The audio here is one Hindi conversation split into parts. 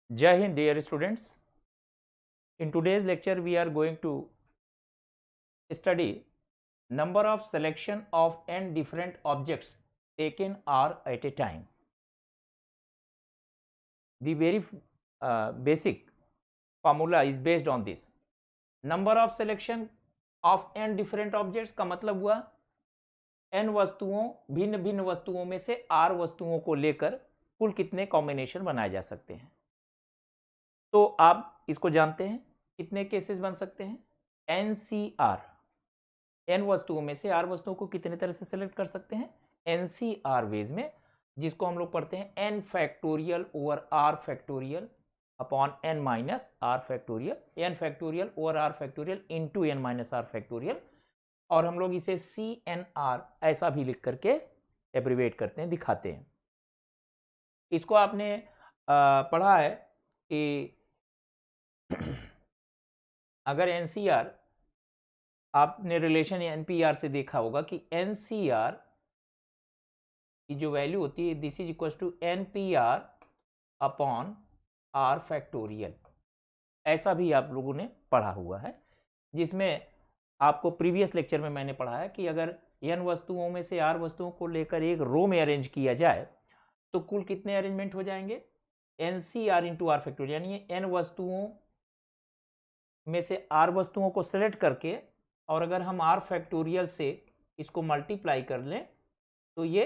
Jai Hind, dear students. In today's lecture, we are going to study number of selection of n different objects taken R at a time. The very basic formula is based on this. Number of selection of n different objects का मतलब हुआ n वस्तुओं भिन्न भिन्न वस्तुओं में से r वस्तुओं को लेकर कुल कितने कॉम्बिनेशन बनाए जा सकते हैं। तो आप इसको जानते हैं कितने केसेस बन सकते हैं। NCR, n वस्तुओं में से r वस्तुओं को कितने तरह से सेलेक्ट कर सकते हैं NCR वेज में, जिसको हम लोग पढ़ते हैं n factorial over r factorial upon n minus r factorial, n factorial over r factorial into n minus r factorial, और हम लोग इसे CNR ऐसा भी लिख करके एब्रीवेट करते हैं, दिखाते हैं। इसको आपने पढ़ा है कि अगर NCR आपने रिलेशन NPR से देखा होगा कि NCR की जो वैल्यू होती है this is equal to NPR upon R factorial, ऐसा भी आप लोगों ने पढ़ा हुआ है, जिसमें आपको प्रीवियस लेक्चर में मैंने पढ़ा है कि अगर n वस्तुओं में से r वस्तुओं को लेकर एक रो में अरेंज किया जाए तो कुल कितने अरेंजमेंट हो जाएंगे NCR इंटू R फैक्टोरियल, यानी n वस्तुओं में से r वस्तुओं को सेलेक्ट करके और अगर हम r फैक्टोरियल से इसको मल्टीप्लाई कर लें तो ये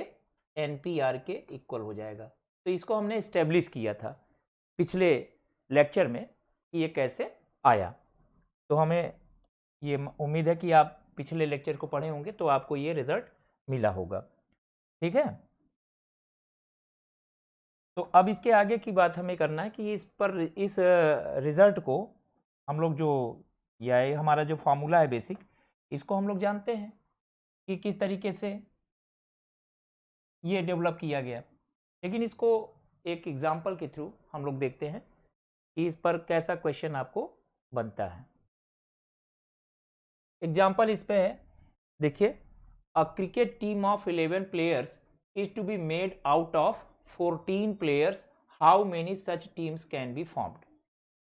NPR के इक्वल हो जाएगा। तो इसको हमने इस्टेब्लिश किया था पिछले लेक्चर में कि ये कैसे आया। तो हमें ये उम्मीद है कि आप पिछले लेक्चर को पढ़े होंगे तो आपको ये रिजल्ट मिला होगा, ठीक है। तो अब इसके आगे की बात हमें करना है कि इस रिजल्ट को हम लोग जो यह हमारा जो फॉर्मूला है बेसिक, इसको हम लोग जानते हैं कि किस तरीके से ये डेवलप किया गया, लेकिन इसको एक एग्जाम्पल के थ्रू हम लोग देखते हैं कि इस पर कैसा क्वेश्चन आपको बनता है। एग्जाम्पल इस पे है, देखिए, a cricket team of 11 players is to be made out of 14 players, how many such teams can be formed.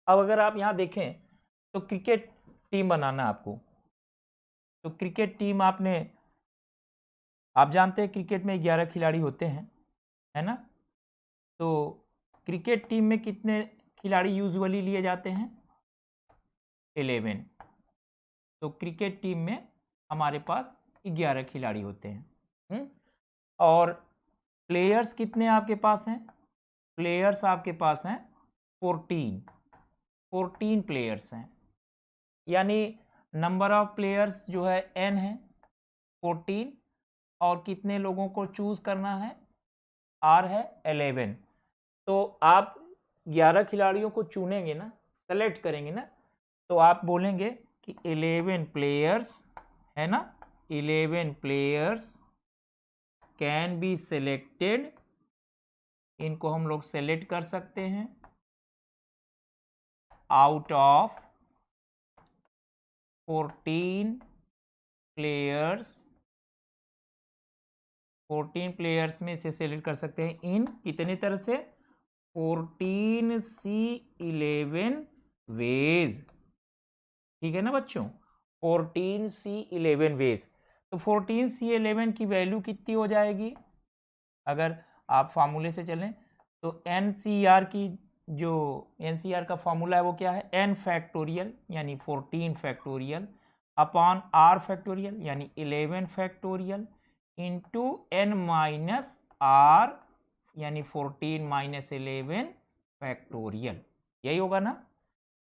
अब अगर आप यहाँ देखें तो क्रिकेट टीम बनाना आपको, तो क्रिकेट टीम आप जानते हैं क्रिकेट में 11 खिलाड़ी होते हैं, है ना। तो क्रिकेट टीम में कितने खिलाड़ी यूजुअली लिए जाते हैं 11। तो क्रिकेट टीम में हमारे पास 11 खिलाड़ी होते हैं। और प्लेयर्स कितने आपके पास हैं, प्लेयर्स आपके पास हैं 14 प्लेयर्स हैं, यानी नंबर ऑफ प्लेयर्स जो है n है 14, और कितने लोगों को चूज करना है r है 11। तो आप 11 खिलाड़ियों को चुनेंगे ना, सेलेक्ट करेंगे ना, तो आप बोलेंगे कि 11 प्लेयर्स है ना, 11 प्लेयर्स कैन बी सेलेक्टेड, इनको हम लोग सेलेक्ट कर सकते हैं आउट ऑफ 14 प्लेयर्स, 14 प्लेयर्स में से सेलेक्ट कर सकते हैं इन कितने तरह से 14C11 वेज, ठीक है ना बच्चों, 14C11 वेज। तो 14C11 की वैल्यू कितनी हो जाएगी, अगर आप फार्मूले से चलें तो NCR की जो NCR का फार्मूला है वो क्या है, n फैक्टोरियल यानी 14 फैक्टोरियल अपॉन r फैक्टोरियल यानी 11 factorial into n minus r यानी 14 माइनस 11 फैक्टोरियल, यही होगा ना।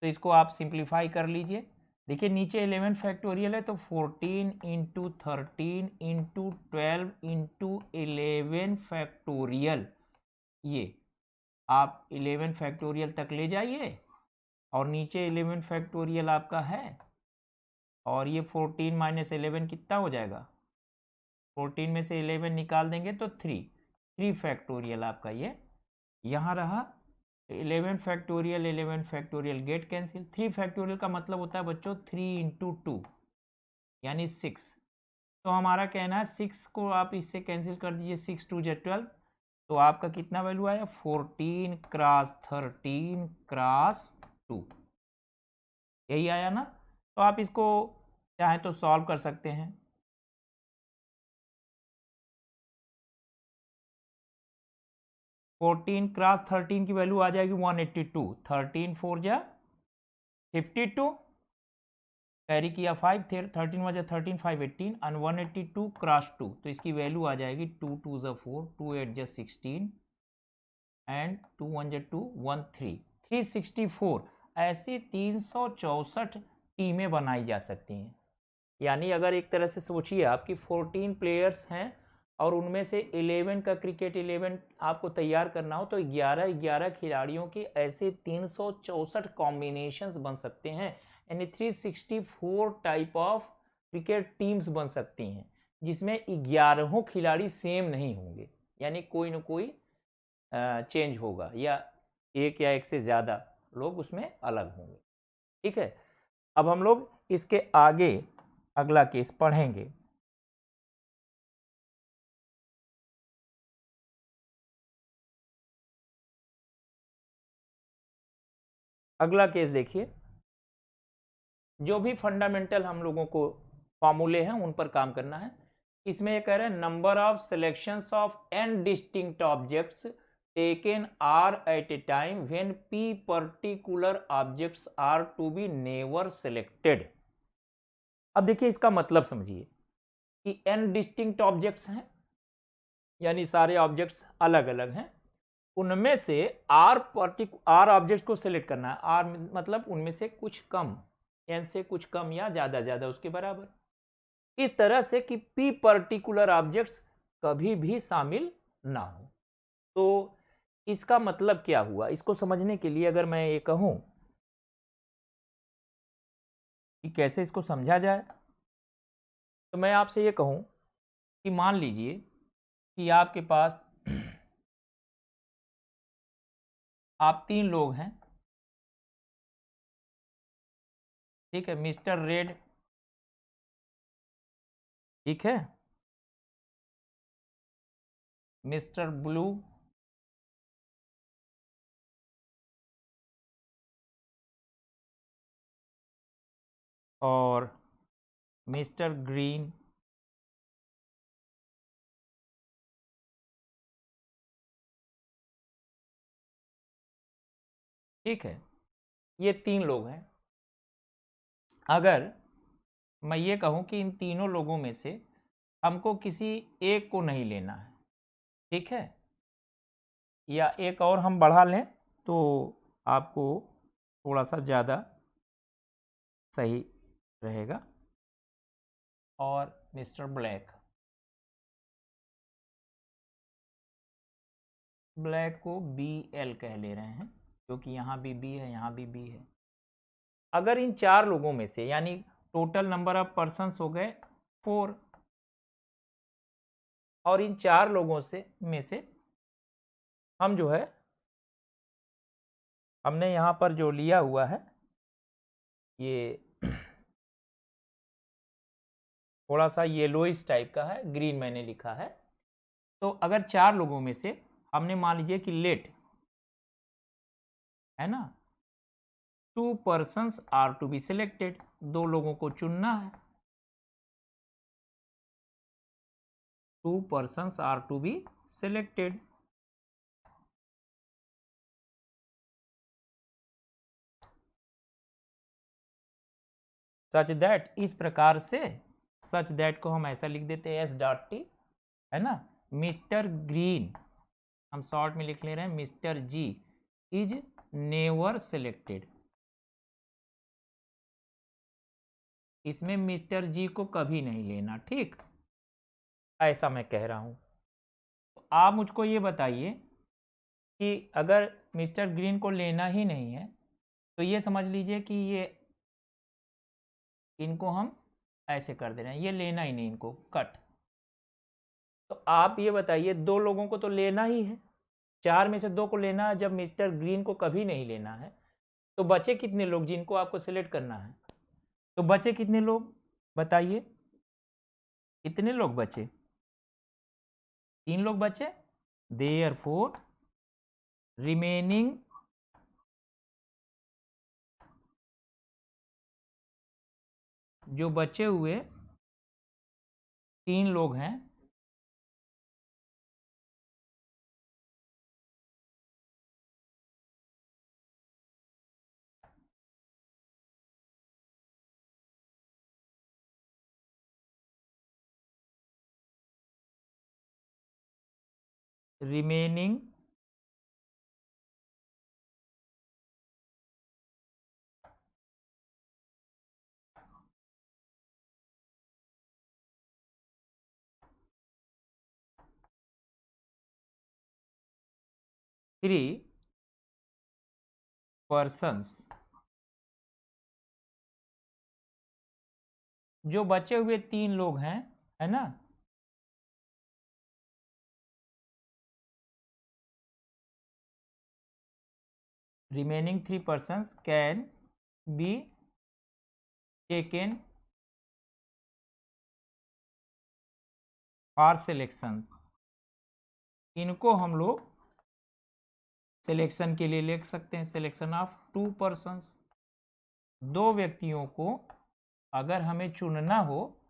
तो इसको आप सिंप्लीफाई कर लीजिए, देखिए नीचे 11 फैक्टोरियल है तो 14 इंटू 13 इंटू 12 इंटू 11 फैक्टोरियल, ये आप 11 फैक्टोरियल तक ले जाइए और नीचे 11 फैक्टोरियल आपका है, और ये 14 माइनस 11 कितना हो जाएगा, 14 में से 11 निकाल देंगे तो 3 फैक्टोरियल आपका ये यहाँ रहा। 11 फैक्टोरियल गेट कैंसिल, 3 फैक्टोरियल का मतलब होता है बच्चों 3 इंटू 2 यानी 6। तो हमारा कहना है 6 को आप इससे कैंसिल कर दीजिए, 6 2 जा 12, तो आपका कितना वैल्यू आया 14 क्रॉस 13 क्रॉस 2, यही आया ना। तो आप इसको चाहें तो सॉल्व कर सकते हैं। फोर्टीन क्रॉस 13 की वैल्यू आ जाएगी 182, 13 4 जा 52, कैरी किया 5, 13 वजह 13 5 18 और 182 क्रॉस 2, तो इसकी वैल्यू आ जाएगी 2 2 जा 4, 2 8 जा 16 एंड 2 1 जा 2 1 3, 364 ऐसी 364 टीमें बनाई जा सकती हैं। यानी अगर एक तरह से सोचिए आपकी 14 प्लेयर्स हैं और उनमें से 11 का क्रिकेट 11 आपको तैयार करना हो, तो 11 खिलाड़ियों के ऐसे 364 कॉम्बिनेशंस बन सकते हैं। यानी 364 टाइप ऑफ क्रिकेट टीम्स बन सकती हैं, जिसमें 11 खिलाड़ी सेम नहीं होंगे, यानी कोई ना कोई चेंज होगा, या एक से ज़्यादा लोग उसमें अलग होंगे। ठीक है, अब हम लोग इसके आगे अगला केस पढ़ेंगे। अगला केस देखिए, जो भी फंडामेंटल हम लोगों को फॉर्मूले हैं उन पर काम करना है। इसमें ये कह रहे हैं number of selections of n distinct objects taken R at a time when p particular objects are to be never selected. अब देखिए इसका मतलब समझिए कि n डिस्टिंक्ट ऑब्जेक्ट्स हैं, यानी सारे ऑब्जेक्ट्स अलग अलग हैं, उनमें से आर ऑब्जेक्ट को सिलेक्ट करना है। आर मतलब उनमें से कुछ कम, एन से कुछ कम या ज्यादा उसके बराबर, इस तरह से कि पी पर्टिकुलर ऑब्जेक्ट्स कभी भी शामिल ना हो। तो इसका मतलब क्या हुआ, इसको समझने के लिए अगर मैं ये कहूं कि कैसे इसको समझा जाए, तो मैं आपसे ये कहूं कि मान लीजिए कि आपके पास आप 3 लोग हैं, ठीक है, मिस्टर रेड, ठीक है, मिस्टर ब्लू, और मिस्टर ग्रीन। ठीक है, ये 3 लोग हैं। अगर मैं ये कहूं कि इन तीनों लोगों में से हमको किसी एक को नहीं लेना है, ठीक है, या एक और हम बढ़ा लें तो आपको थोड़ा सा ज़्यादा सही रहेगा, और मिस्टर ब्लैक, ब्लैक को BL कह ले रहे हैं क्योंकि यहाँ भी B है, यहाँ भी B है। अगर इन 4 लोगों में से, यानी टोटल नंबर ऑफ पर्सन्स हो गए 4, और इन 4 लोगों से में से हम जो है, हमने यहाँ पर जो लिया हुआ है ये थोड़ा सा येलोइश टाइप का है, ग्रीन मैंने लिखा है। तो अगर 4 लोगों में से हमने मान लीजिए कि लेट है ना, 2 persons are to be selected, 2 लोगों को चुनना है, 2 persons are to be selected. Such that, इस प्रकार से सच दैट को हम ऐसा लिख देते हैं S.T, है ना, मिस्टर ग्रीन, हम शॉर्ट में लिख ले रहे हैं, mister G is never selected. इसमें मिस्टर G को कभी नहीं लेना, ठीक, ऐसा मैं कह रहा हूं। तो आप मुझको ये बताइए कि अगर मिस्टर ग्रीन को लेना ही नहीं है, तो ये समझ लीजिए कि ये इनको हम ऐसे कर दे रहे हैं, ये लेना ही नहीं, इनको कट। तो आप ये बताइए 2 लोगों को तो लेना ही है, 4 में से 2 को लेना है, जब मिस्टर ग्रीन को कभी नहीं लेना है, तो बचे कितने लोग जिनको आपको सिलेक्ट करना है? तो बचे कितने लोग बताइए, कितने लोग बचे? 3 लोग बचे, देयरफॉर रिमेनिंग जो बचे हुए 3 लोग हैं रिमेनिंग थ्री पर्सन्स, जो बचे हुए 3 लोग हैं, है ना, remaining 3 persons can be taken for selection. इनको हम लोग सिलेक्शन के लिए ले सकते हैं, सिलेक्शन ऑफ 2 persons। 2 व्यक्तियों को अगर हमें चुनना हो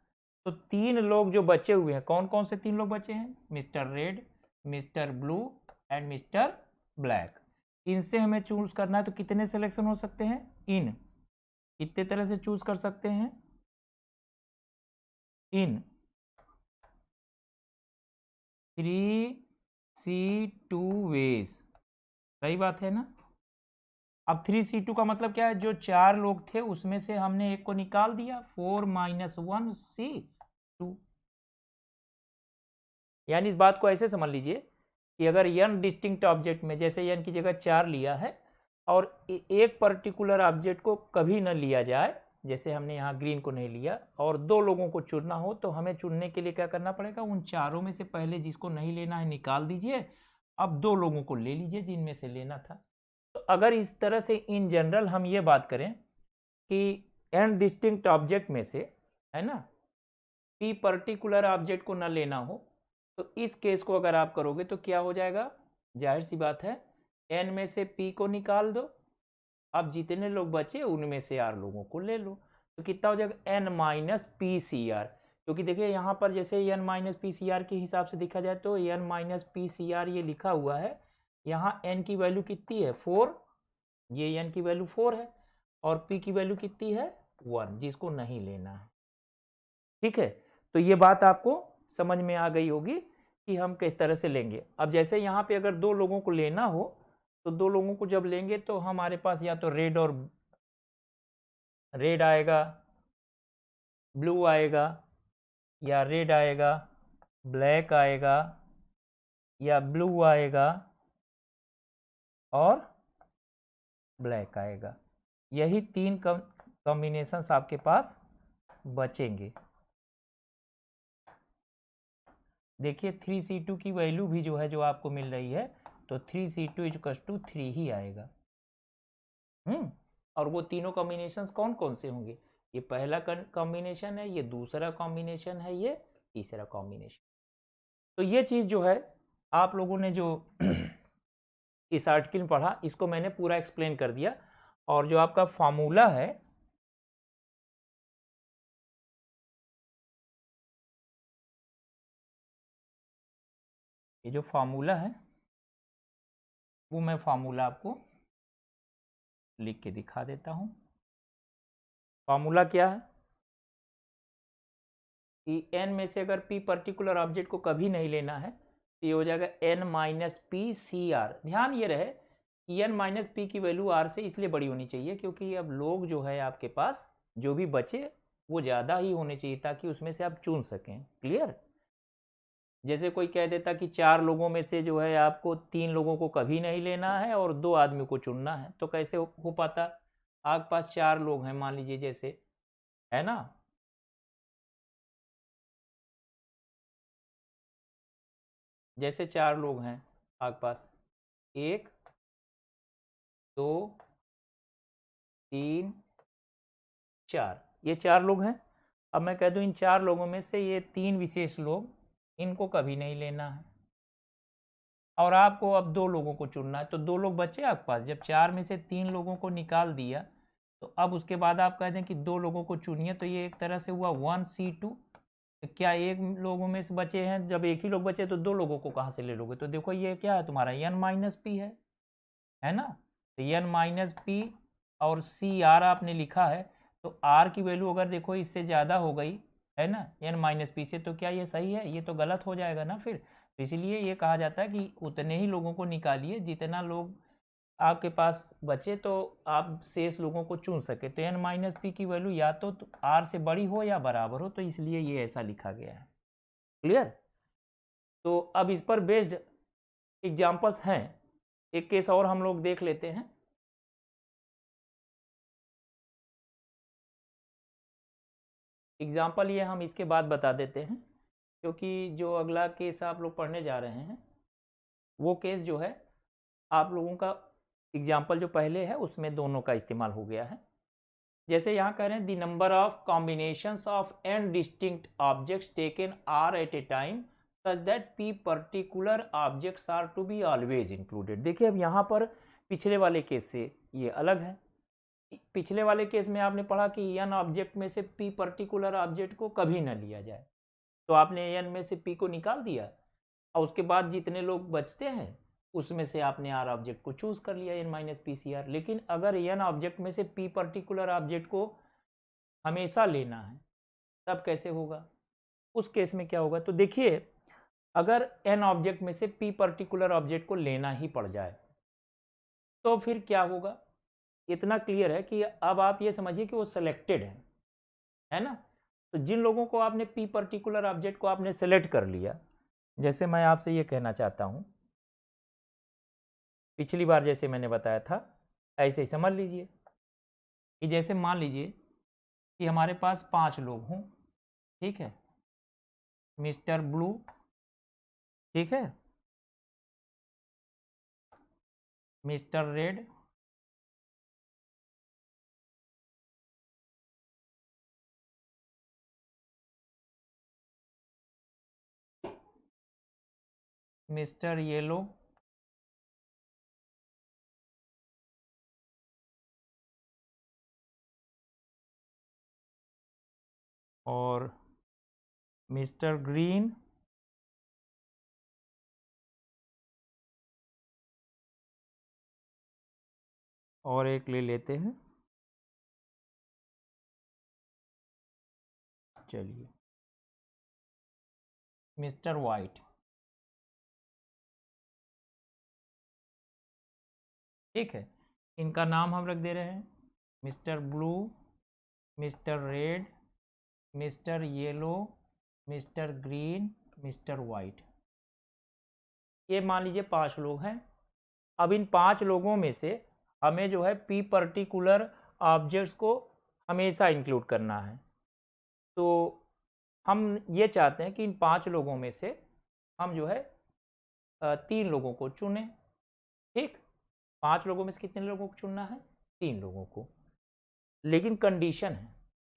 तो 3 लोग जो बचे हुए हैं, कौन कौन से 3 लोग बचे हैं, mister red, mister blue and mister black. इनसे हमें चूज करना है तो कितने सिलेक्शन हो सकते हैं, इन कितने तरह से चूज कर सकते हैं, इन 3C2 वेज। सही बात है ना। अब 3C2 का मतलब क्या है, जो 4 लोग थे उसमें से हमने एक को निकाल दिया, 4 - 1C2। यानी इस बात को ऐसे समझ लीजिए कि अगर n डिस्टिंक्ट ऑब्जेक्ट में जैसे n की जगह 4 लिया है और एक पर्टिकुलर ऑब्जेक्ट को कभी न लिया जाए, जैसे हमने यहाँ ग्रीन को नहीं लिया, और 2 लोगों को चुनना हो तो हमें चुनने के लिए क्या करना पड़ेगा, उन चारों में से पहले जिसको नहीं लेना है निकाल दीजिए, अब 2 लोगों को ले लीजिए जिनमें से लेना था। तो अगर इस तरह से इन जनरल हम ये बात करें कि n डिस्टिंक्ट ऑब्जेक्ट में से, है ना, p पर्टिकुलर ऑब्जेक्ट को न लेना हो, तो इस केस को अगर आप करोगे तो क्या हो जाएगा, जाहिर सी बात है n में से p को निकाल दो, अब जितने लोग बचे उनमें से r लोगों को ले लो, तो कितना हो जाएगा n minus P C R. क्योंकि देखिए यहाँ पर जैसे n minus P C R के हिसाब से देखा जाए तो n minus P C R ये लिखा हुआ है, यहाँ n की वैल्यू कितनी है 4, ये n की वैल्यू 4 है और p की वैल्यू कितनी है 1, जिसको नहीं लेना है। ठीक है, तो ये बात आपको समझ में आ गई होगी कि हम किस तरह से लेंगे। अब जैसे यहाँ पे अगर 2 लोगों को लेना हो तो 2 लोगों को जब लेंगे तो हमारे पास या तो रेड और रेड आएगा, ब्लू आएगा, या रेड आएगा, ब्लैक आएगा, या ब्लू आएगा और ब्लैक आएगा। यही 3 कॉम्बिनेशंस आपके पास बचेंगे। देखिए 3C2 की वैल्यू भी जो है जो आपको मिल रही है, तो 3C2 = 3 ही आएगा। और वो तीनों कॉम्बिनेशंस कौन कौन से होंगे, ये पहला कॉम्बिनेशन है, ये दूसरा कॉम्बिनेशन है, ये तीसरा कॉम्बिनेशन। तो ये चीज़ जो है आप लोगों ने जो इस आर्टिकल में पढ़ा, इसको मैंने पूरा एक्सप्लेन कर दिया। और जो आपका फॉर्मूला है, ये जो फॉर्मूला है वो मैं फॉर्मूला आपको लिख के दिखा देता हूँ। फॉर्मूला क्या है कि n में से अगर p पर्टिकुलर ऑब्जेक्ट को कभी नहीं लेना है तो ये हो जाएगा n minus P C R. ध्यान ये रहे कि n माइनस पी की वैल्यू r से इसलिए बड़ी होनी चाहिए क्योंकि अब लोग जो है आपके पास जो भी बचे वो ज़्यादा ही होने चाहिए ताकि उसमें से आप चुन सकें। क्लियर। जैसे कोई कह देता कि 4 लोगों में से जो है आपको 3 लोगों को कभी नहीं लेना है और 2 आदमी को चुनना है, तो कैसे हो पाता। आपके पास 4 लोग हैं मान लीजिए, जैसे, है ना, जैसे 4 लोग हैं आपके पास, 1 2 3 4, ये 4 लोग हैं। अब मैं कह दूं इन 4 लोगों में से ये 3 विशेष लोग, इनको कभी नहीं लेना है, और आपको अब 2 लोगों को चुनना है, तो 2 लोग बचे आपके पास। जब 4 में से 3 लोगों को निकाल दिया, तो अब उसके बाद आप कह दें कि 2 लोगों को चुनिए, तो ये एक तरह से हुआ 1C2। क्या एक लोगों में से बचे हैं? जब एक ही लोग बचे तो 2 लोगों को कहाँ से ले लोगे? तो देखो ये क्या है तुम्हारा n-p है ना। तो n-p और CR आपने लिखा है, तो R की वैल्यू अगर देखो इससे ज़्यादा हो गई है ना n-p से, तो क्या ये सही है? ये तो गलत हो जाएगा ना फिर। तो इसलिए ये कहा जाता है कि उतने ही लोगों को निकालिए जितना लोग आपके पास बचे, तो आप शेष लोगों को चुन सके। तो n-p की वैल्यू या तो R से बड़ी हो या बराबर हो, तो इसलिए ये ऐसा लिखा गया है। क्लियर? तो अब इस पर बेस्ड एग्जाम्पल्स हैं। एक केस और हम लोग देख लेते हैं। एग्जाम्पल ये हम इसके बाद बता देते हैं, क्योंकि जो अगला केस आप लोग पढ़ने जा रहे हैं वो केस जो है आप लोगों का एग्जाम्पल जो पहले है उसमें दोनों का इस्तेमाल हो गया है। जैसे यहाँ कह रहे हैं the number of combinations of n distinct objects taken R at a time such that p particular objects are to be always included. देखिए अब यहाँ पर पिछले वाले केस से ये अलग है। पिछले वाले केस में आपने पढ़ा कि n ऑब्जेक्ट में से p पर्टिकुलर ऑब्जेक्ट को कभी न लिया जाए, तो आपने n में से p को निकाल दिया और उसके बाद जितने लोग बचते हैं उसमें से आपने r ऑब्जेक्ट को चूज कर लिया n-pcr। लेकिन अगर n ऑब्जेक्ट में से p पर्टिकुलर ऑब्जेक्ट को हमेशा लेना है तब कैसे होगा? उस केस में क्या होगा? तो देखिए अगर n ऑब्जेक्ट में से p पर्टिकुलर ऑब्जेक्ट को लेना ही पड़ जाए तो फिर क्या होगा? इतना क्लियर है कि अब आप ये समझिए कि वो सिलेक्टेड है ना। तो जिन लोगों को आपने p पर्टिकुलर ऑब्जेक्ट को आपने सेलेक्ट कर लिया, जैसे मैं आपसे ये कहना चाहता हूं, पिछली बार जैसे मैंने बताया था ऐसे ही समझ लीजिए कि जैसे मान लीजिए कि हमारे पास 5 लोग हों, ठीक है। मिस्टर ब्लू, ठीक है, मिस्टर रेड, मिस्टर येलो, और मिस्टर ग्रीन, और एक ले लेते हैं, चलिए, मिस्टर वाइट। ठीक है, इनका नाम हम रख दे रहे हैं mister blue, mister red, mister yellow, mister green, mister white. ये मान लीजिए 5 लोग हैं। अब इन 5 लोगों में से हमें जो है p पर्टिकुलर ऑब्जेक्ट्स को हमेशा इंक्लूड करना है। तो हम ये चाहते हैं कि इन 5 लोगों में से हम जो है 3 लोगों को चुनें। ठीक, 5 लोगों में से कितने लोगों को चुनना है? 3 लोगों को। लेकिन कंडीशन है,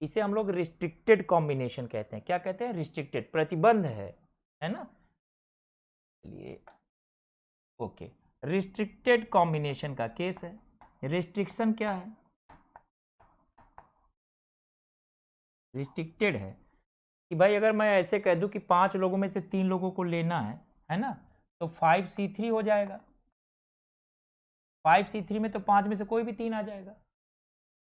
इसे हम लोग रिस्ट्रिक्टेड कॉम्बिनेशन कहते हैं। क्या कहते हैं? रिस्ट्रिक्टेड, प्रतिबंध है ना। चलिए ओके, रिस्ट्रिक्टेड कॉम्बिनेशन का केस है। रिस्ट्रिक्शन क्या है? रिस्ट्रिक्टेड है कि भाई अगर मैं ऐसे कह दूं कि 5 लोगों में से 3 लोगों को लेना है ना, तो 5C3 हो जाएगा। 5C3 में तो 5 में से कोई भी 3 आ जाएगा।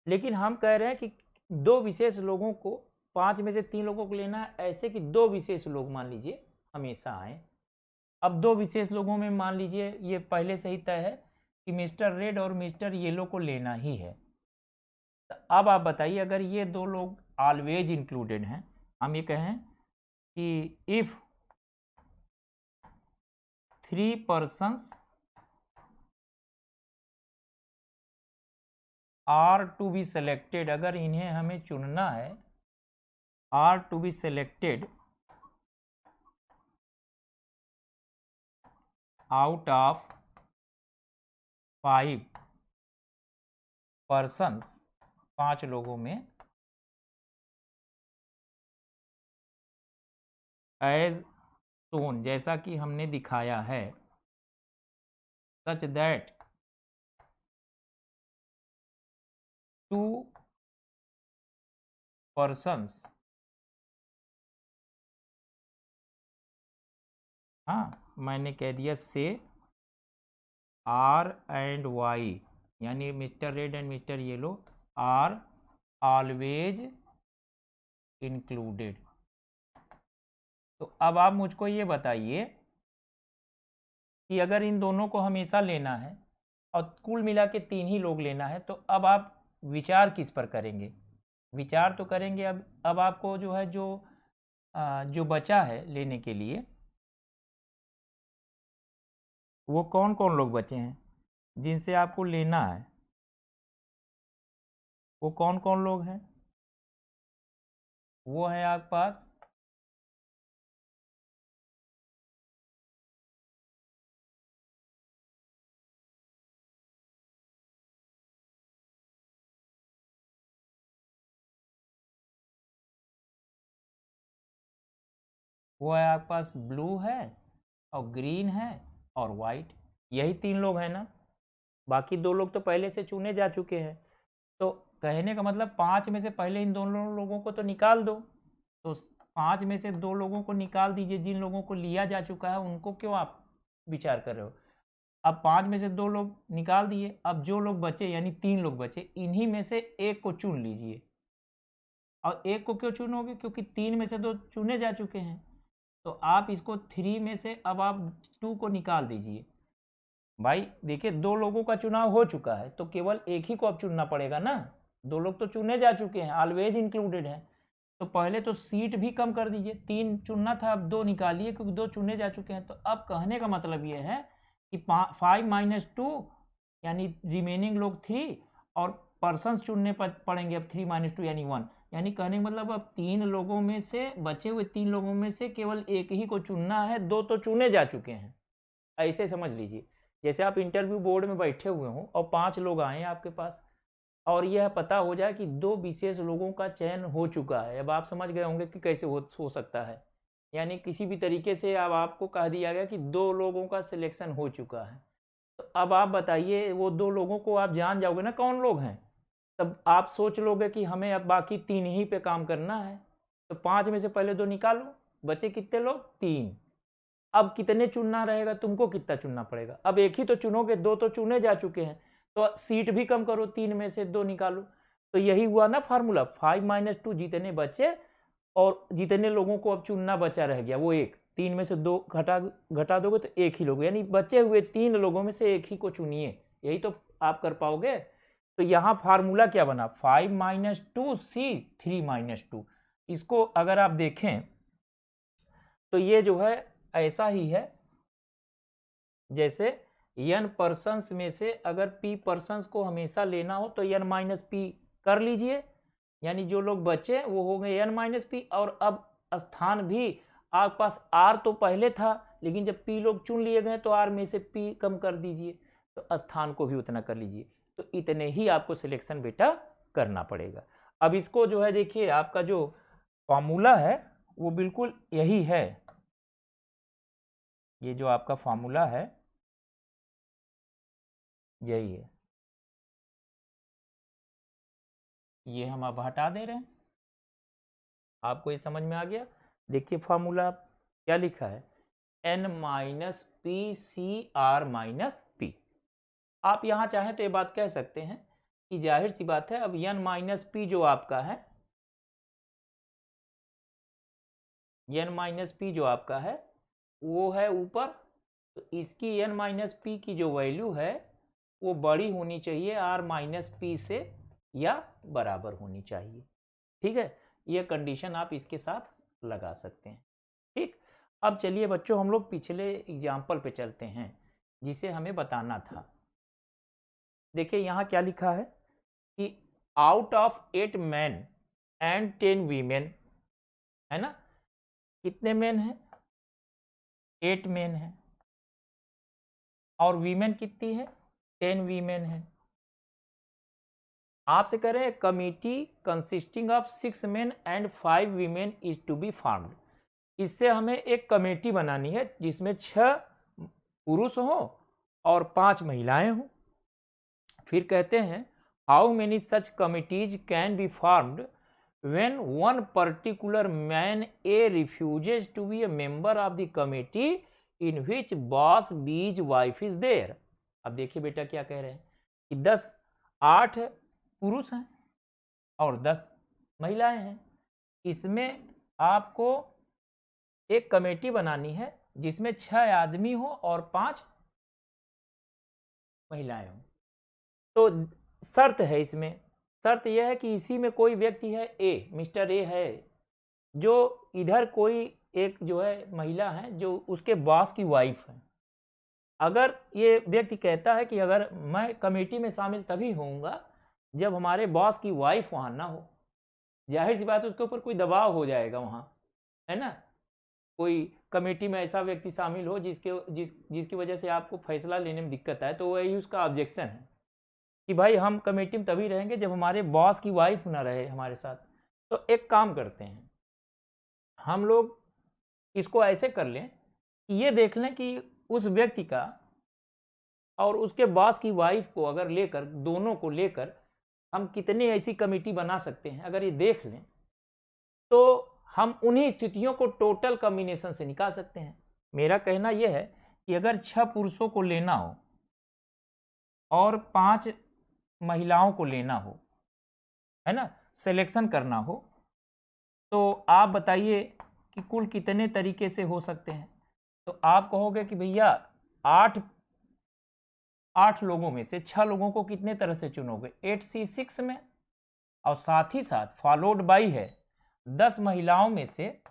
लेकिन हम कह रहे हैं कि 2 विशेष लोगों को, 5 में से 3 लोगों को लेना है, ऐसे कि 2 विशेष लोग मान लीजिए हमेशा आए। अब 2 विशेष लोगों में मान लीजिए ये पहले से ही तय है कि मिस्टर रेड और मिस्टर येलो को लेना ही है। तो अब आप बताइए अगर ये 2 लोग ऑलवेज इंक्लूडेड हैं, हम ये कहें कि if 3 persons are to be selected, अगर इन्हें हमें चुनना है, are to be selected out of 5 persons, 5 लोगों में, एज शोन, जैसा कि हमने दिखाया है, such that 2 persons, हाँ मैंने कह दिया से R and Y, यानी mister red and mister yellow are always included. तो अब आप मुझको ये बताइए कि अगर इन दोनों को हमेशा लेना है और कुल मिला के 3 ही लोग लेना है, तो अब आप विचार किस पर करेंगे? विचार तो करेंगे अब आपको जो है जो बचा है लेने के लिए, वो कौन कौन लोग बचे हैं जिनसे आपको लेना है? वो कौन कौन लोग हैं? वो है आपके पास ब्लू है और ग्रीन है और वाइट, यही 3 लोग हैं ना। बाकी 2 लोग तो पहले से चुने जा चुके हैं। तो कहने का मतलब 5 में से पहले इन दोनों लोगों को तो निकाल दो। तो 5 में से 2 लोगों को निकाल दीजिए, जिन लोगों को लिया जा चुका है उनको क्यों आप विचार कर रहे हो? अब 5 में से 2 लोग निकाल दिए, अब जो लोग बचे यानी 3 लोग बचे, इन्हीं में से एक को चुन लीजिए। और एक को क्यों चुनोगे? क्योंकि 3 में से 2 चुने जा चुके हैं। तो आप इसको 3 में से अब आप 2 को निकाल दीजिए। भाई देखिए 2 लोगों का चुनाव हो चुका है, तो केवल एक ही को अब चुनना पड़ेगा ना। 2 लोग तो चुने जा चुके हैं, ऑलवेज इंक्लूडेड है। तो पहले तो सीट भी कम कर दीजिए, 3 चुनना था अब 2 निकालिए, क्योंकि 2 चुने जा चुके हैं। तो अब कहने का मतलब ये है कि 5 - 2 यानी रिमेनिंग लोग 3 और पर्सन्स चुनने पड़ेंगे अब 3 - 2 यानी 1। यानी कहने का मतलब अब 3 लोगों में से बचे हुए 3 लोगों में से केवल एक ही को चुनना है, 2 तो चुने जा चुके हैं। ऐसे समझ लीजिए जैसे आप इंटरव्यू बोर्ड में बैठे हुए हों और 5 लोग आए आपके पास और यह पता हो जाए कि 2 विशेष लोगों का चयन हो चुका है। अब आप समझ गए होंगे कि कैसे हो सकता है। यानी किसी भी तरीके से अब आपको कह दिया गया कि 2 लोगों का सिलेक्शन हो चुका है। तो अब आप बताइए वो 2 लोगों को आप जान जाओगे ना कौन लोग हैं, तब आप सोच लोगे कि हमें अब बाकी 3 ही पे काम करना है। तो 5 में से पहले 2 निकालो, बचे कितने लोग? 3। अब कितने चुनना रहेगा? तुमको कितना चुनना पड़ेगा? अब एक ही तो चुनोगे, 2 तो चुने जा चुके हैं। तो सीट भी कम करो, 3 में से 2 निकालो। तो यही हुआ ना फार्मूला, 5 - 2 जितने बचे और जितने लोगों को अब चुनना बचा रह गया वो एक, 3 में से 2 घटा दोगे तो एक ही लोग, यानी बचे हुए 3 लोगों में से एक ही को चुनिए। यही तो आप कर पाओगे। तो यहाँ फार्मूला क्या बना? 5 - 2 C 3 - 2। इसको अगर आप देखें तो ये जो है ऐसा ही है जैसे n पर्सन्स में से अगर p पर्सन्स को हमेशा लेना हो तो n - p कर लीजिए, यानी जो लोग बचे वो हो गए n - p। और अब स्थान भी आपके पास r तो पहले था, लेकिन जब p लोग चुन लिए गए तो r में से p कम कर दीजिए, तो स्थान को भी उतना कर लीजिए। तो इतने ही आपको सिलेक्शन बेटा करना पड़ेगा। अब इसको जो है देखिए आपका जो फॉर्मूला है वो बिल्कुल यही है। ये जो आपका फॉर्मूला है यही है, ये हम अब हटा दे रहे हैं। आपको ये समझ में आ गया? देखिए फॉर्मूला क्या लिखा है, n - p CR - p। आप यहाँ चाहें तो ये बात कह सकते हैं कि जाहिर सी बात है, अब n - p जो आपका है, n - p जो आपका है वो है ऊपर, तो इसकी n - p की जो वैल्यू है वो बड़ी होनी चाहिए r - p से या बराबर होनी चाहिए। ठीक है, यह कंडीशन आप इसके साथ लगा सकते हैं। ठीक, अब चलिए बच्चों हम लोग पिछले एग्जाम्पल पे चलते हैं जिसे हमें बताना था। देखिए यहाँ क्या लिखा है कि out of 8 man and 10 women, है ना? कितने मैन हैं? 8 मैन है। और वीमेन कितनी है? 10 वीमेन है। आपसे कह रहे हैं committee consisting of 6 man and 5 women is to be formed. इससे हमें एक कमेटी बनानी है जिसमें 6 पुरुष हो और 5 महिलाएं हों। फिर कहते हैं how many such committees can be formed when one particular man A refuses to be a member of the committee in which boss B's wife is there। अब देखिए बेटा क्या कह रहे हैं कि 8 पुरुष हैं और 10 महिलाएं हैं। इसमें आपको एक कमेटी बनानी है जिसमें 6 आदमी हो और 5 महिलाएं हो। तो शर्त है, इसमें शर्त यह है कि इसी में कोई व्यक्ति है ए, मिस्टर ए है, जो इधर कोई एक जो है महिला है जो उसके बॉस की वाइफ है। अगर ये व्यक्ति कहता है कि अगर मैं कमेटी में शामिल तभी होऊंगा जब हमारे बॉस की वाइफ वहां ना हो, जाहिर सी बात है उसके ऊपर कोई दबाव हो जाएगा वहां, है ना। कोई कमेटी में ऐसा व्यक्ति शामिल हो जिसकी वजह से आपको फैसला लेने में दिक्कत आए, तो वही उसका ऑब्जेक्शन है कि भाई हम कमेटी में तभी रहेंगे जब हमारे बॉस की वाइफ ना रहे हमारे साथ। तो एक काम करते हैं, हम लोग इसको ऐसे कर लें कि ये देख लें कि उस व्यक्ति का और उसके बॉस की वाइफ को अगर लेकर, दोनों को लेकर हम कितनी ऐसी कमेटी बना सकते हैं। अगर ये देख लें तो हम उन्हीं स्थितियों को टोटल कॉम्बिनेशन से निकाल सकते हैं। मेरा कहना यह है कि अगर 6 पुरुषों को लेना हो और 5 महिलाओं को लेना हो, है ना, सिलेक्शन करना हो, तो आप बताइए कि कुल कितने तरीके से हो सकते हैं। तो आप कहोगे कि भैया 8 लोगों में से 6 लोगों को कितने तरह से चुनोगे, 8C6 में, और साथ ही साथ फॉलोड बाई है 10 महिलाओं में से,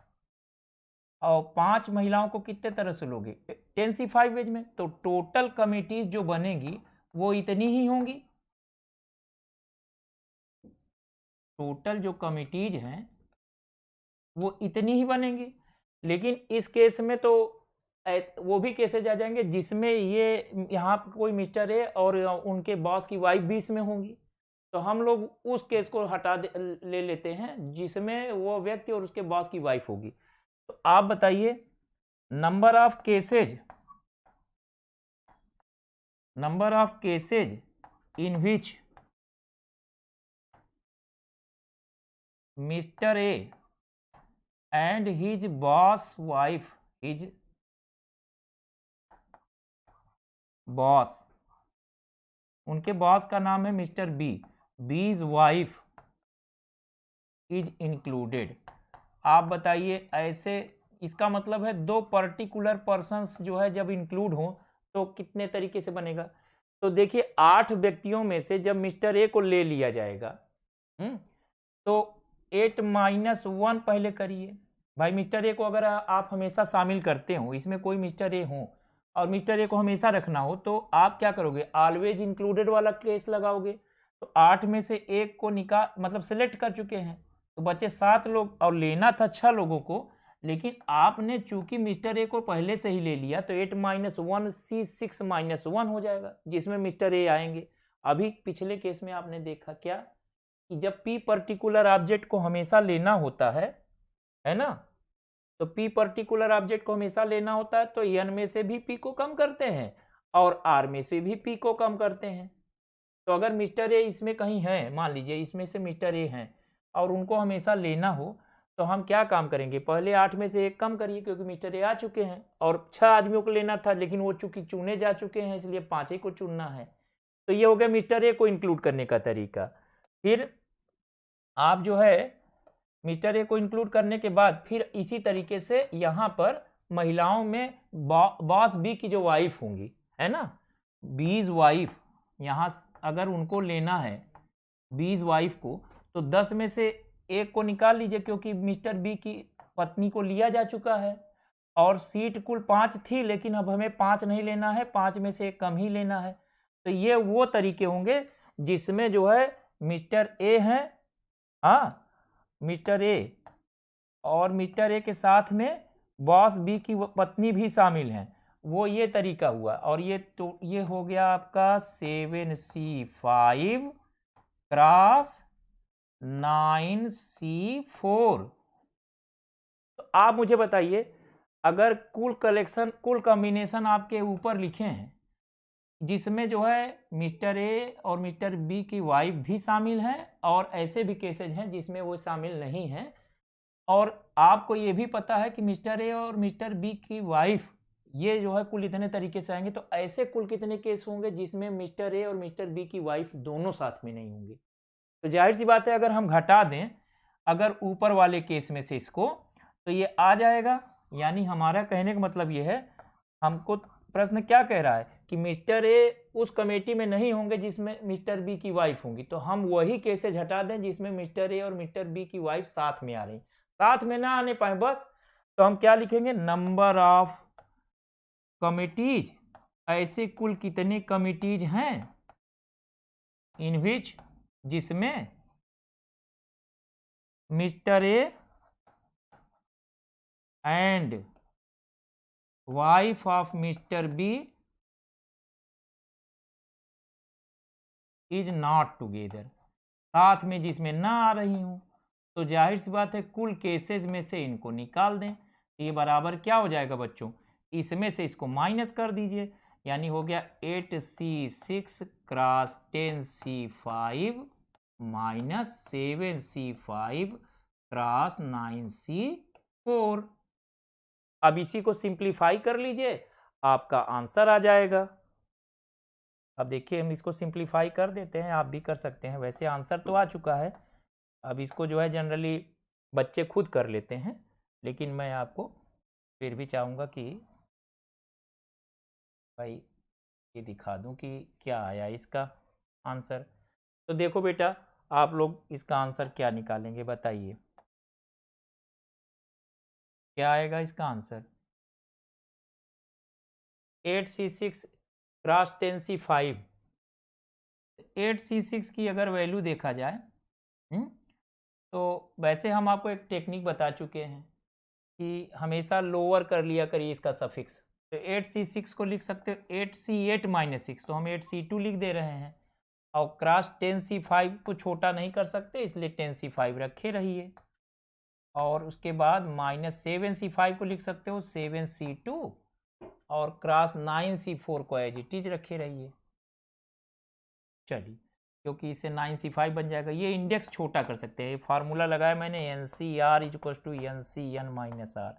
और 5 महिलाओं को कितने तरह से लोगे, 10C5 वेज में। तो टोटल कमिटीज जो बनेगी वो इतनी ही होंगी। टोटल जो कमिटीज हैं वो इतनी ही बनेंगी। लेकिन इस केस में तो वो भी केसेज आ जाएंगे जिसमें ये यहाँ कोई मिस्टर है और उनके बॉस की वाइफ भी इसमें होंगी। तो हम लोग उस केस को ले लेते हैं जिसमें वो व्यक्ति और उसके बॉस की वाइफ होगी। तो आप बताइए number of cases in which mister A and his boss wife, his boss, उनके बॉस का नाम है मिस्टर बी, बीज वाइफ इज इंक्लूडेड। आप बताइए ऐसे, इसका मतलब है 2 पर्टिकुलर पर्सन्स जो है जब इंक्लूड हो तो कितने तरीके से बनेगा। तो देखिए 8 व्यक्तियों में से जब मिस्टर ए को ले लिया जाएगा, तो 8-1 पहले करिए। भाई मिस्टर ए को अगर आप हमेशा शामिल करते हो, इसमें कोई मिस्टर ए हो और मिस्टर ए को हमेशा रखना हो, तो आप क्या करोगे, ऑलवेज इंक्लूडेड वाला केस लगाओगे। तो 8 में से 1 को मतलब सेलेक्ट कर चुके हैं, तो बचे 7 लोग और लेना था 6 लोगों को, लेकिन आपने चूंकि मिस्टर ए को पहले से ही ले लिया तो 8-1C6-1 हो जाएगा जिसमें मिस्टर ए आएंगे। अभी पिछले केस में आपने देखा क्या कि जब P पर्टिकुलर ऑब्जेक्ट को हमेशा लेना होता है ना, तो P पर्टिकुलर ऑब्जेक्ट को हमेशा लेना होता है तो N में से भी P को कम करते हैं और R में से भी P को कम करते हैं। तो अगर मिस्टर ए इसमें कहीं है, मान लीजिए इसमें से मिस्टर ए हैं और उनको हमेशा लेना हो, तो हम क्या काम करेंगे, पहले 8 में से 1 कम करिए क्योंकि मिस्टर ए आ चुके हैं, और 6 आदमियों को लेना था लेकिन वो चूंकि चुने जा चुके हैं इसलिए 5 ही को चुनना है। तो ये हो गया मिस्टर ए को इंक्लूड करने का तरीका। फिर आप जो है मिस्टर ए को इंक्लूड करने के बाद फिर इसी तरीके से यहाँ पर महिलाओं में बॉस बी की जो वाइफ होंगी, है ना, बीज वाइफ, यहाँ अगर उनको लेना है बीज वाइफ को, तो 10 में से 1 को निकाल लीजिए क्योंकि मिस्टर बी की पत्नी को लिया जा चुका है, और सीट कुल 5 थी लेकिन अब हमें 5 नहीं लेना है, 5 में से 1 कम ही लेना है। तो ये वो तरीके होंगे जिसमें जो है मिस्टर ए हैं, हाँ, मिस्टर ए और मिस्टर ए के साथ में बॉस बी की पत्नी भी शामिल हैं, वो ये तरीका हुआ। और ये हो गया आपका 7C5 क्रॉस 9C4। तो आप मुझे बताइए अगर कुल कॉम्बिनेशन आपके ऊपर लिखे हैं जिसमें जो है मिस्टर ए और मिस्टर बी की वाइफ भी शामिल हैं, और ऐसे भी केसेज हैं जिसमें वो शामिल नहीं हैं। और आपको ये भी पता है कि मिस्टर ए और मिस्टर बी की वाइफ ये जो है कुल इतने तरीके से आएंगे, तो ऐसे कुल कितने केस होंगे जिसमें मिस्टर ए और मिस्टर बी की वाइफ दोनों साथ में नहीं होंगे। तो जाहिर सी बात है अगर हम घटा दें अगर ऊपर वाले केस में से इसको, तो ये आ जाएगा। यानी हमारा कहने का मतलब ये है, हमको प्रश्न क्या कह रहा है कि मिस्टर ए उस कमेटी में नहीं होंगे जिसमें मिस्टर बी की वाइफ होंगी, तो हम वही केसेज हटा दें जिसमें मिस्टर ए और मिस्टर बी की वाइफ साथ में आ रही। साथ में ना आने पाए बस, तो हम क्या लिखेंगे, नंबर ऑफ कमिटीज, ऐसे कुल कितने कमिटीज हैं इन विच, जिसमें mister A and wife of mister B is not together, साथ में जिसमें ना आ रही हूं। तो जाहिर सी बात है कुल केसेस में से इनको निकाल दें, तो ये बराबर क्या हो जाएगा बच्चों, इसमें से इसको माइनस कर दीजिए, यानी हो गया 8C6 cross 10C5 minus 7C5 cross 9C4। अब इसी को सिंप्लीफाई कर लीजिए, आपका आंसर आ जाएगा। अब देखिए हम इसको सिंप्लीफाई कर देते हैं, आप भी कर सकते हैं, वैसे आंसर तो आ चुका है। अब इसको जो है जनरली बच्चे खुद कर लेते हैं, लेकिन मैं आपको फिर भी चाहूँगा कि भाई ये दिखा दूं कि क्या आया इसका आंसर। तो देखो बेटा, आप लोग इसका आंसर क्या निकालेंगे बताइए, क्या आएगा इसका answer. 8C6 cross 10C5, 8C6 की अगर वैल्यू देखा जाए, तो वैसे हम आपको एक टेक्निक बता चुके हैं कि हमेशा लोअर कर लिया करिए इसका सफिक्स। तो 8C6 को लिख सकते हो 8C8 माइनस 6, तो हम 8C2 लिख दे रहे हैं। और क्रॉस 10C5 को छोटा नहीं कर सकते, इसलिए 10C5 रखे रहिए। और उसके बाद माइनस 7C5 को लिख सकते हो 7C2, और क्रॉस 9C4 को एज इट इज रखे रहिए। चलिए, क्योंकि इससे 9C5 बन जाएगा, ये इंडेक्स छोटा कर सकते हैं। ये फार्मूला लगाया मैंने NCR equal to NCN minus R.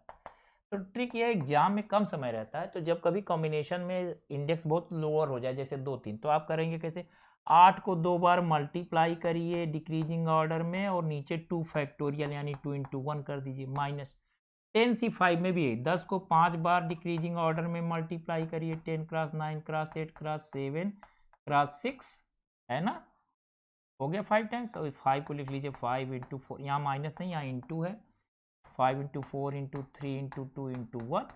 तो ट्रिक ये एग्जाम में कम समय रहता है, तो जब कभी कॉम्बिनेशन में इंडेक्स बहुत लोअर हो जाए जैसे 2-3, तो आप करेंगे कैसे, 8 को 2 बार मल्टीप्लाई करिए डिक्रीजिंग ऑर्डर में, और नीचे 2 फैक्टोरियल यानी 2 इंटू 1 कर दीजिए, माइनस 10C5 में भी 10 को 5 बार डिक्रीजिंग ऑर्डर में मल्टीप्लाई करिए, 10 क्रॉस 9 क्रॉस 8 क्रॉस 7 क्रॉस 6, है ना, हो गया 5 टाइम्स। और 5 को लिख लीजिए 5 इंटू 4, यहाँ माइनस नहीं यहाँ इंटू है, 5 into 4 into 3 into 2 into 1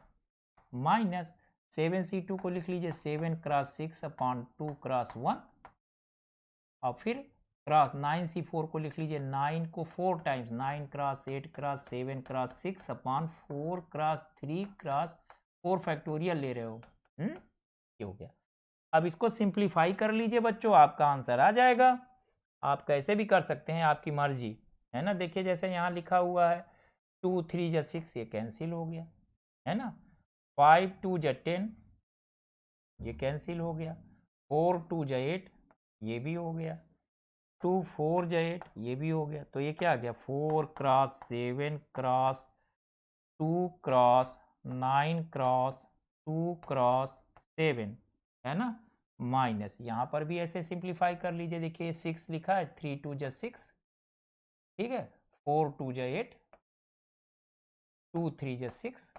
minus 7C2 को लिख लीजिए 7 क्रॉस 6 अपॉन 2 क्रॉस 1, और फिर क्रॉस 9C4 को लिख लीजिए 9 को 4 times, 9 cross 8 cross 7 cross 6 upon 4 cross 3 cross 4 factorial ले रहे हो। ये हो गया। अब इसको सिंप्लीफाई कर लीजिए बच्चों, आपका आंसर आ जाएगा। आप कैसे भी कर सकते हैं, आपकी मर्जी है ना। देखिए जैसे यहाँ लिखा हुआ है 2 3 जा 6, ये कैंसिल हो गया, है ना। 5 2 जा 10, ये कैंसिल हो गया। 4 2 जा 8, ये भी हो गया। 2 4 जा 8, ये भी हो गया। तो ये क्या आ गया, 4 cross 7 cross 2 cross 9 cross 2 cross 7, है ना, माइनस यहाँ पर भी ऐसे सिंप्लीफाई कर लीजिए। देखिए 6 लिखा है, 3 2 जा 6, ठीक है, 4 2 जा 8, 2 3 जा 6,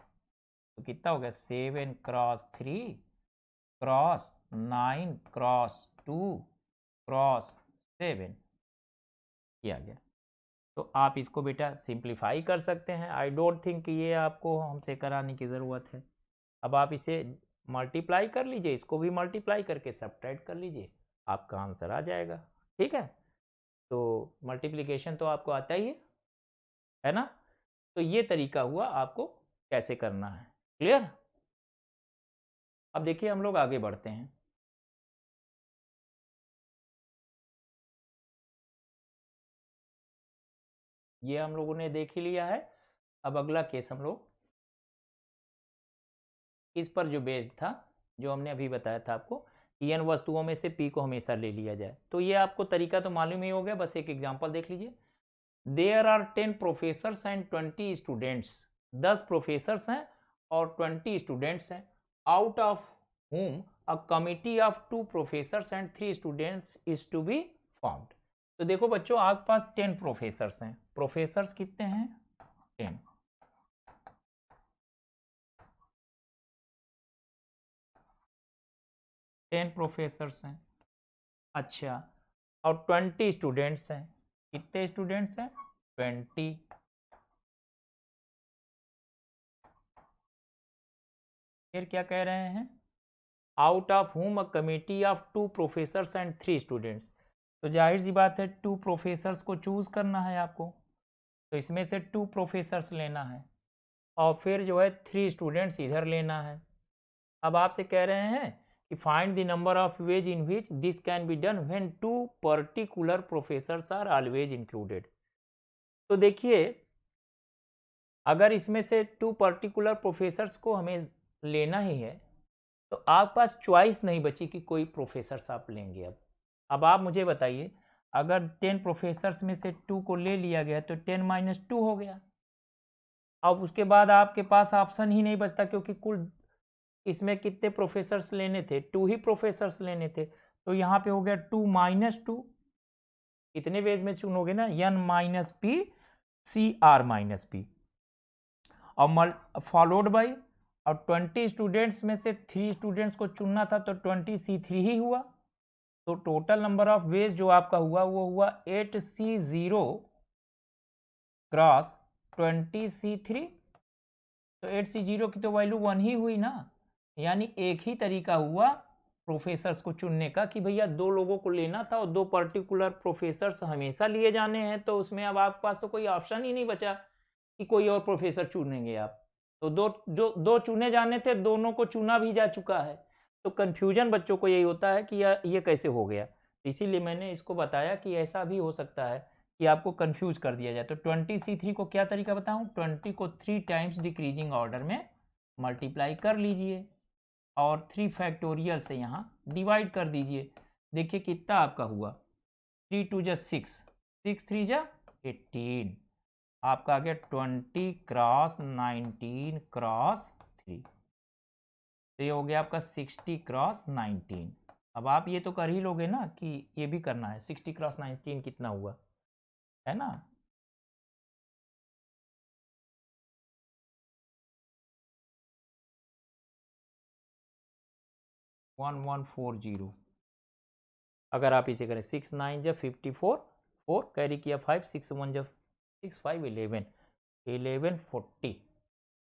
तो कितना हो गया, 7 क्रॉस 3 क्रॉस 9 क्रॉस 2 क्रॉस 7, ये आ गया। तो आप इसको बेटा सिंप्लीफाई कर सकते हैं। आई डोंट थिंक कि ये आपको हमसे कराने की ज़रूरत है। अब आप इसे मल्टीप्लाई कर लीजिए, इसको भी मल्टीप्लाई करके सब्ट्रैक्ट कर लीजिए, आपका आंसर आ जाएगा। ठीक है, तो मल्टीप्लिकेशन तो आपको आता ही है ना। तो ये तरीका हुआ आपको कैसे करना है, क्लियर। अब देखिए हम लोग आगे बढ़ते हैं। ये हम लोगों ने देख ही लिया है। अब अगला केस हम लोग इस पर जो बेस्ड था, जो हमने अभी बताया था आपको n वस्तुओं में से p को हमेशा ले लिया जाए। तो ये आपको तरीका तो मालूम ही हो गया, बस एक एग्जांपल देख लीजिए। There are 10 professors and 20 students. 10 professors हैं और 20 स्टूडेंट्स हैं। Out of whom a committee of 2 professors and 3 students is to be formed। तो देखो बच्चों, आपके पास 10 प्रोफेसर्स हैं। प्रोफेसर्स कितने हैं? 10। प्रोफेसर्स हैं। अच्छा, और 20 स्टूडेंट्स हैं। कितने स्टूडेंट्स हैं? 20। फिर क्या कह रहे हैं? Out of whom a committee of 2 professors and 3 students। तो जाहिर सी बात है 2 प्रोफेसर्स को चूज करना है आपको, तो इसमें से 2 प्रोफेसर्स लेना है और फिर जो है 3 स्टूडेंट्स इधर लेना है। अब आपसे कह रहे हैं कि find the number of ways in which this can be done when 2 particular professors are always included. तो देखिए, अगर इसमें से 2 पर्टिकुलर प्रोफेसर्स को हमें लेना ही है तो आपके पास चॉइस नहीं बची कि कोई प्रोफेसर्स आप लेंगे। अब आप मुझे बताइए, अगर 10 प्रोफेसर्स में से 2 को ले लिया गया तो 10 - 2 हो गया। अब उसके बाद आपके पास ऑप्शन ही नहीं बचता, क्योंकि कुल इसमें कितने प्रोफेसर्स लेने थे? 2 ही प्रोफेसर्स लेने थे। तो यहाँ पे हो गया 2 - 2। इतने वेज में चुनोगे ना, n - p cr - p और फॉलोड बाई, और 20 स्टूडेंट्स में से 3 स्टूडेंट्स को चुनना था तो 20c3 ही हुआ। तो टोटल नंबर ऑफ वेज जो आपका हुआ वो हुआ 8c0 क्रॉस 20c3। तो 8c0 की तो वैल्यू 1 ही हुई ना, यानी एक ही तरीका हुआ प्रोफेसर्स को चुनने का कि भैया 2 लोगों को लेना था और 2 पर्टिकुलर प्रोफेसर्स हमेशा लिए जाने हैं। तो उसमें अब आपके पास तो कोई ऑप्शन ही नहीं बचा कि कोई और प्रोफेसर चुनेंगे आप। तो दो चुने जाने थे, दोनों को चुना भी जा चुका है। तो कन्फ्यूजन बच्चों को यही होता है कि ये कैसे हो गया। इसीलिए मैंने इसको बताया कि ऐसा भी हो सकता है कि आपको कंफ्यूज कर दिया जाए। तो 20c3 को क्या तरीका बताऊं? 20 को 3 टाइम्स डिक्रीजिंग ऑर्डर में मल्टीप्लाई कर लीजिए और 3 फैक्टोरियल से यहाँ डिवाइड कर दीजिए। देखिए कितना आपका हुआ, 3 2 जा 6, 6 3 जा 18। आपका आ गया 20 क्रॉस 19 क्रॉस 3। तो ये हो गया आपका 60 क्रॉस 19। अब आप ये तो कर ही लोगे ना कि ये भी करना है। 60 क्रॉस 19 कितना हुआ, है ना? वन 1140। अगर आप इसे करें 6 9 जब 54, 4 कैरी किया 5, 6 1 जब 6 5 11, 1140,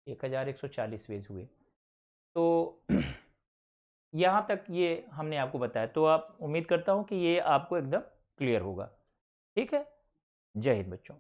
1140 वेज हुए। तो यहाँ तक ये हमने आपको बताया। तो आप उम्मीद करता हूँ कि ये आपको एकदम क्लियर होगा। ठीक है, जय हिंद बच्चों।